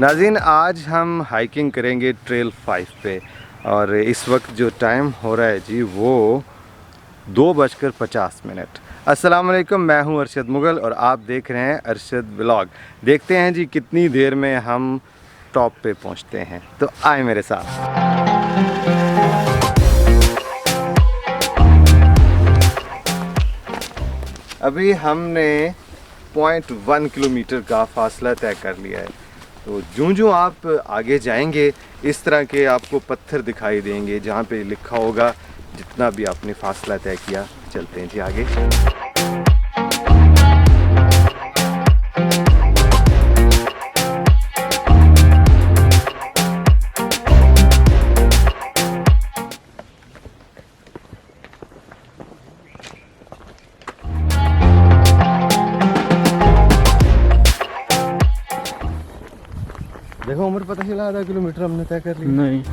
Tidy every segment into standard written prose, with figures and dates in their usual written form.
नाज़रीन, आज हम हाइकिंग करेंगे ट्रेल 5 पे और इस वक्त जो टाइम हो रहा है जी वो 2:50। अस्सलाम वालेकुम, मैं हूं अरशद मुगल और आप देख रहे हैं अरशद व्लॉग। देखते हैं जी कितनी देर में हम टॉप पे पहुंचते हैं, तो आए मेरे साथ। अभी हमने 0.1 किलोमीटर का फासला तय कर लिया है। तो जूं आप आगे जाएंगे इस तरह के आपको पत्थर दिखाई देंगे जहाँ पे लिखा होगा जितना भी आपने फासला तय किया। चलते हैं जी आगे। देखो उम्र पता चला, आधा किलोमीटर हमने तय कर लिया। नहीं,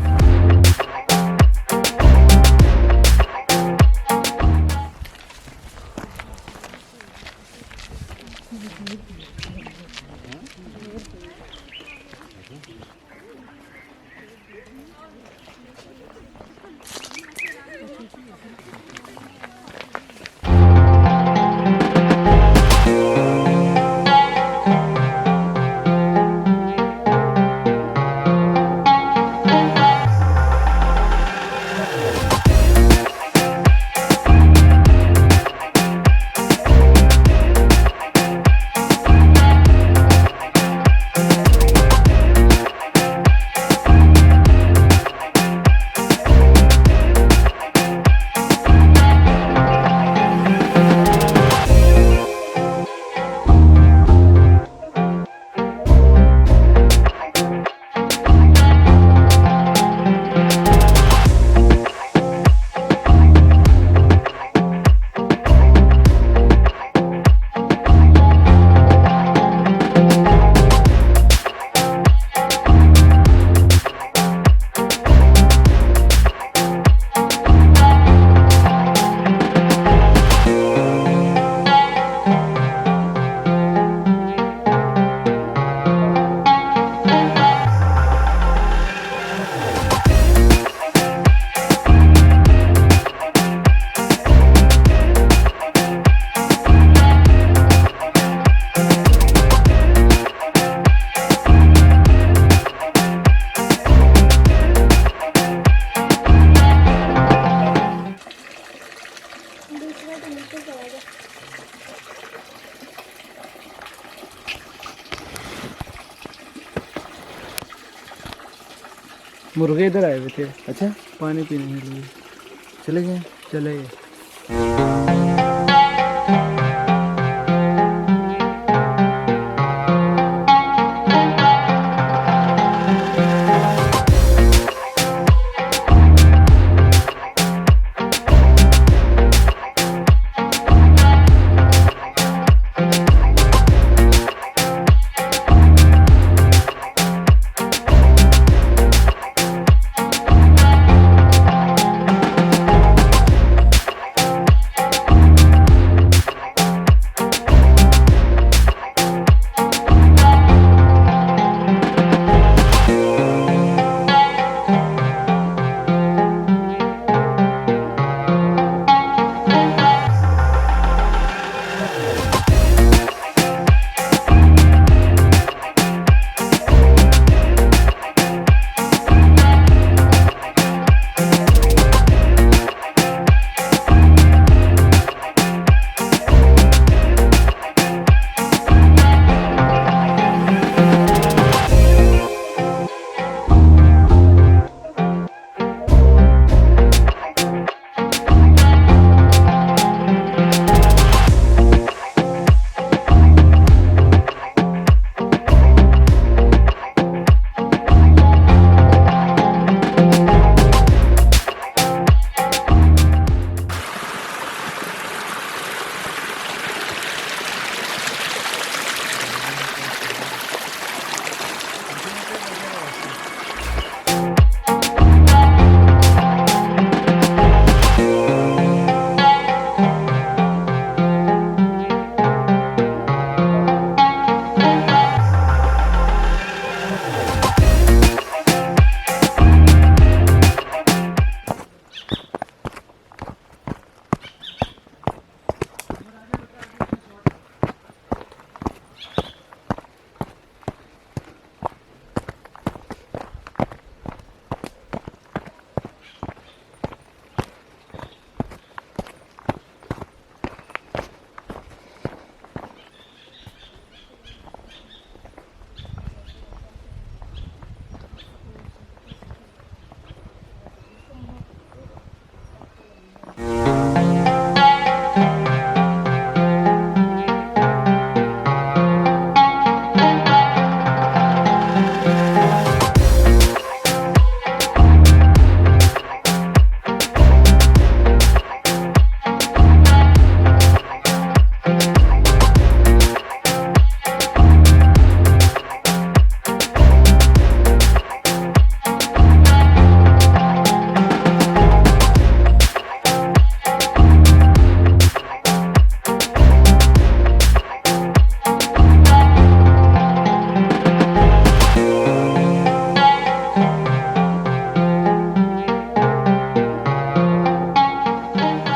मुर्गे इधर आए हुए थे। अच्छा, पानी पीने के लिए चले गए। चले गए।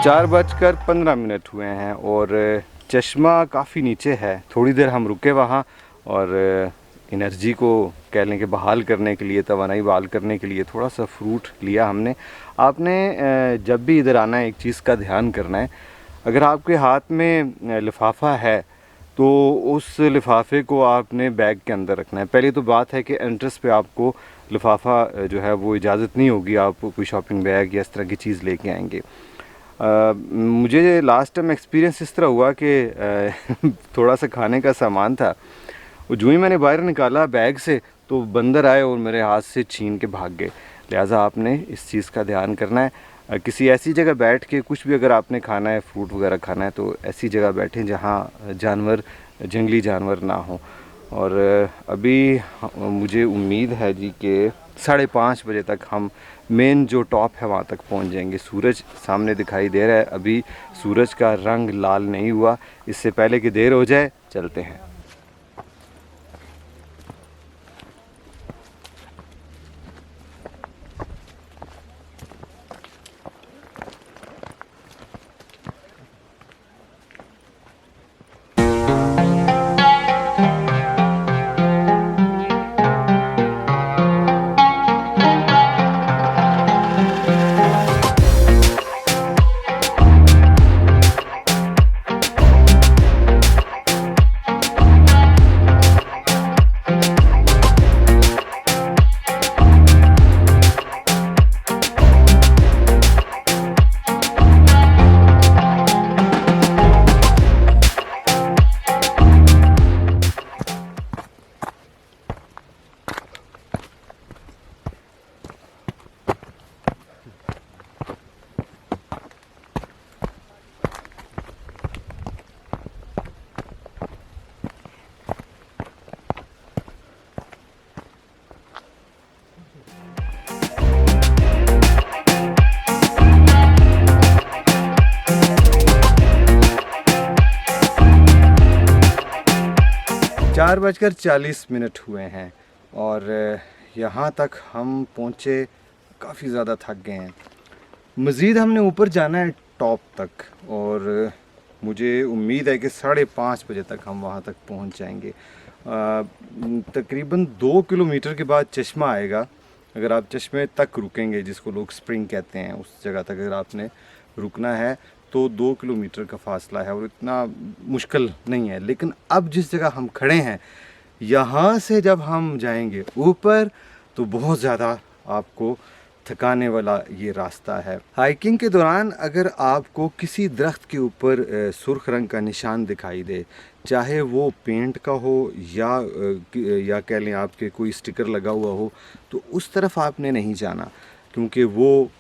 4:15 हुए हैं और चश्मा काफ़ी नीचे है। थोड़ी देर हम रुके वहाँ और एनर्जी को कह लें कि बहाल करने के लिए, तवानाई बहाल करने के लिए थोड़ा सा फ्रूट लिया हमने। आपने जब भी इधर आना है एक चीज़ का ध्यान करना है, अगर आपके हाथ में लिफाफा है तो उस लिफाफे को आपने बैग के अंदर रखना है। पहली तो बात है कि एंट्रेंस पे आपको लिफाफा जो है वो इजाज़त नहीं होगी, आप कोई शॉपिंग बैग या इस तरह की चीज़ लेके आएंगे। मुझे लास्ट टाइम एक्सपीरियंस इस तरह हुआ कि थोड़ा सा खाने का सामान था, वो जो ही मैंने बाहर निकाला बैग से तो बंदर आए और मेरे हाथ से छीन के भाग गए। लिहाजा आपने इस चीज़ का ध्यान करना है। किसी ऐसी जगह बैठ के कुछ भी अगर आपने खाना है, फ्रूट वगैरह खाना है, तो ऐसी जगह बैठें जहाँ जानवर, जंगली जानवर ना हो। और अभी मुझे उम्मीद है जी कि 5:30 बजे तक हम मेन जो टॉप है वहाँ तक पहुँच जाएंगे। सूरज सामने दिखाई दे रहा है, अभी सूरज का रंग लाल नहीं हुआ। इससे पहले कि देर हो जाए चलते हैं। चार 4:40 हुए हैं और यहाँ तक हम पहुँचे, काफ़ी ज़्यादा थक गए हैं। मज़ीद हमने ऊपर जाना है टॉप तक और मुझे उम्मीद है कि 5:30 बजे तक हम वहाँ तक पहुँच जाएंगे। तकरीबन 2 किलोमीटर के बाद चश्मा आएगा। अगर आप चश्मे तक रुकेंगे, जिसको लोग स्प्रिंग कहते हैं, उस जगह तक अगर आपने रुकना है तो 2 किलोमीटर का फासला है और इतना मुश्किल नहीं है। लेकिन अब जिस जगह हम खड़े हैं, यहाँ से जब हम जाएंगे ऊपर तो बहुत ज़्यादा आपको थकाने वाला ये रास्ता है। हाइकिंग के दौरान अगर आपको किसी दरख्त के ऊपर सुर्ख रंग का निशान दिखाई दे, चाहे वो पेंट का हो या कह लें आपके कोई स्टिकर लगा हुआ हो, तो उस तरफ आपने नहीं जाना, क्योंकि वो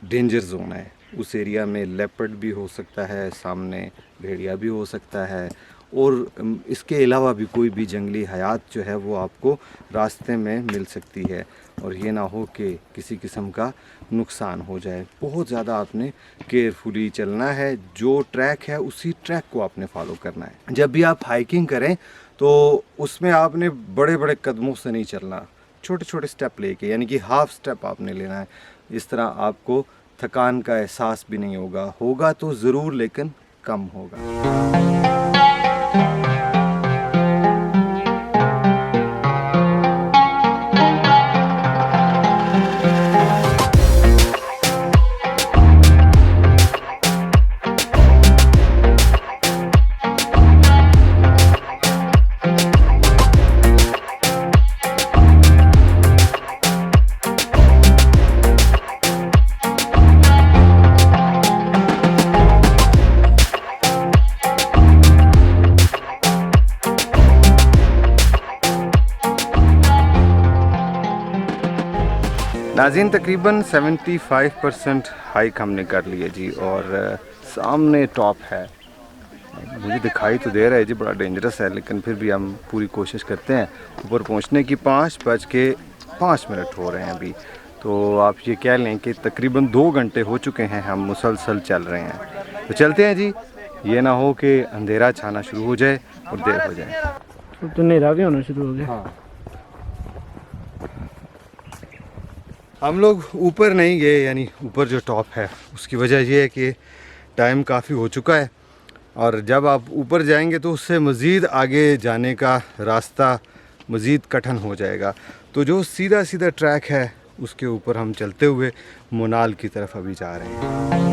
डेंजर जोन है। उस एरिया में लेपर्ड भी हो सकता है, सामने भेड़िया भी हो सकता है और इसके अलावा भी कोई भी जंगली हयात जो है वो आपको रास्ते में मिल सकती है और ये ना हो कि किसी किस्म का नुकसान हो जाए। बहुत ज़्यादा आपने केयरफुली चलना है। जो ट्रैक है उसी ट्रैक को आपने फॉलो करना है। जब भी आप हाइकिंग करें तो उसमें आपने बड़े बड़े कदमों से नहीं चलना, छोटे छोटे स्टेप लेके, यानी कि हाफ स्टेप आपने लेना है। इस तरह आपको थकान का एहसास भी नहीं होगा तो ज़रूर, लेकिन कम होगा। नाज़रीन, तकरीबन 75% हाइक हमने कर लिया जी और सामने टॉप है। मुझे दिखाई तो दे रहा है जी बड़ा डेंजरस है, लेकिन फिर भी हम पूरी कोशिश करते हैं ऊपर पहुंचने की। 5:05 हो रहे हैं अभी, तो आप ये कह लें कि तकरीबन 2 घंटे हो चुके हैं हम मुसलसल चल रहे हैं। तो चलते हैं जी, ये ना हो कि अंधेरा छाना शुरू हो जाए और देर हो जाए। तो अंधेरा भी होना शुरू हो गया। हाँ, हम लोग ऊपर नहीं गए, यानी ऊपर जो टॉप है उसकी वजह ये है कि टाइम काफ़ी हो चुका है और जब आप ऊपर जाएंगे तो उससे मज़ीद आगे जाने का रास्ता मज़ीद कठिन हो जाएगा। तो जो सीधा सीधा ट्रैक है उसके ऊपर हम चलते हुए मोनाल की तरफ अभी जा रहे हैं।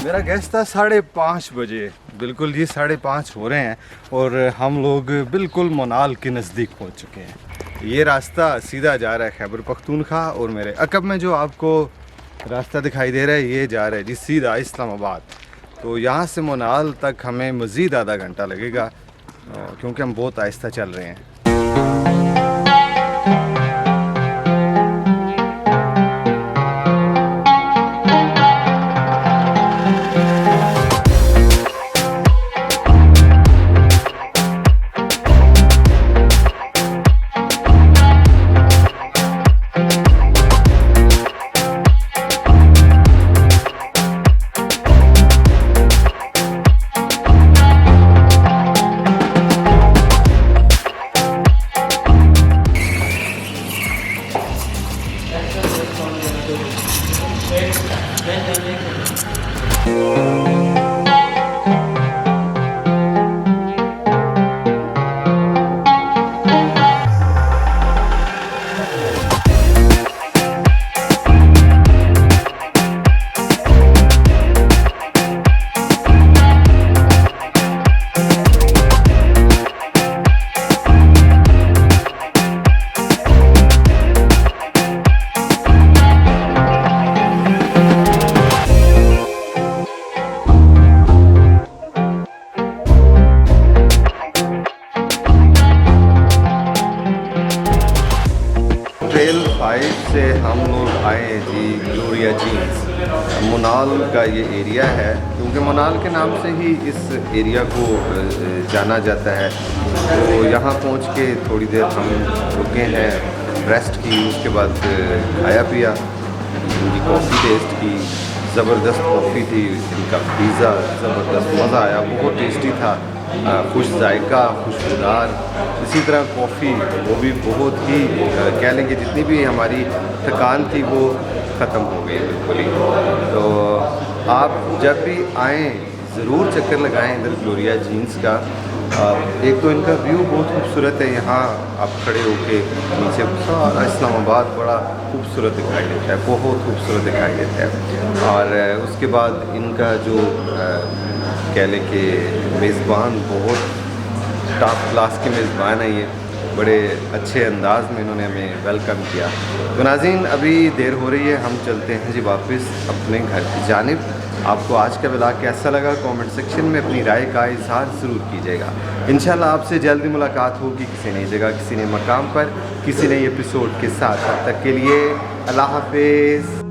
मेरा गेस्ट था 5:30 बजे, बिल्कुल जी 5:30 हो रहे हैं और हम लोग बिल्कुल मोनाल के नज़दीक पहुंच चुके हैं। ये रास्ता सीधा जा रहा है खैबर पख्तूनख्वा और मेरे अकब में जो आपको रास्ता दिखाई दे रहा है ये जा रहा है जी सीधा इस्लामाबाद। तो यहाँ से मोनाल तक हमें मज़ीद आधा घंटा लगेगा क्योंकि हम बहुत आहिस्ता चल रहे हैं। ट्रेल 5 से हम लोग आए जी ग्लोरिया झील। मोनाल का ये एरिया है क्योंकि मोनाल के नाम से ही इस एरिया को जाना जाता है। तो यहाँ पहुँच के थोड़ी देर हम रुके हैं, रेस्ट की, उसके बाद खाया पिया, इनकी कॉफ़ी टेस्ट की, ज़बरदस्त कॉफ़ी थी, इनका पिज़्ज़ा ज़बरदस्त, मज़ा आया, बहुत टेस्टी था, खुश जायका, खुशबूदार। इसी तरह कॉफ़ी वो भी बहुत ही कह लें कि जितनी भी हमारी थकान थी वो ख़त्म हो गई बिल्कुल ही। तो आप जब भी आएँ ज़रूर चक्कर लगाएं इधर ग्लोरिया झील्स का। एक तो इनका व्यू बहुत खूबसूरत है, यहाँ आप खड़े होके नीचे सारा इस्लामाबाद बड़ा खूबसूरत दिखाई देता है, बहुत खूबसूरत दिखाई देता है। और उसके बाद इनका जो कह लें कि मेज़बान बहुत टॉप क्लास के मेज़बान है, ये बड़े अच्छे अंदाज में इन्होंने हमें वेलकम किया। तो नाज़रीन अभी देर हो रही है, हम चलते हैं जी वापस अपने घर की जानिब। आपको आज का व्लॉग कैसा लगा कमेंट सेक्शन में अपनी राय का इज़हार ज़रूर कीजिएगा। इंशाल्लाह आपसे जल्दी मुलाकात होगी किसी नई जगह, किसी नए मकाम पर, किसी नए एपिसोड के साथ। तब तक के लिए अल्लाह हाफ़िज़।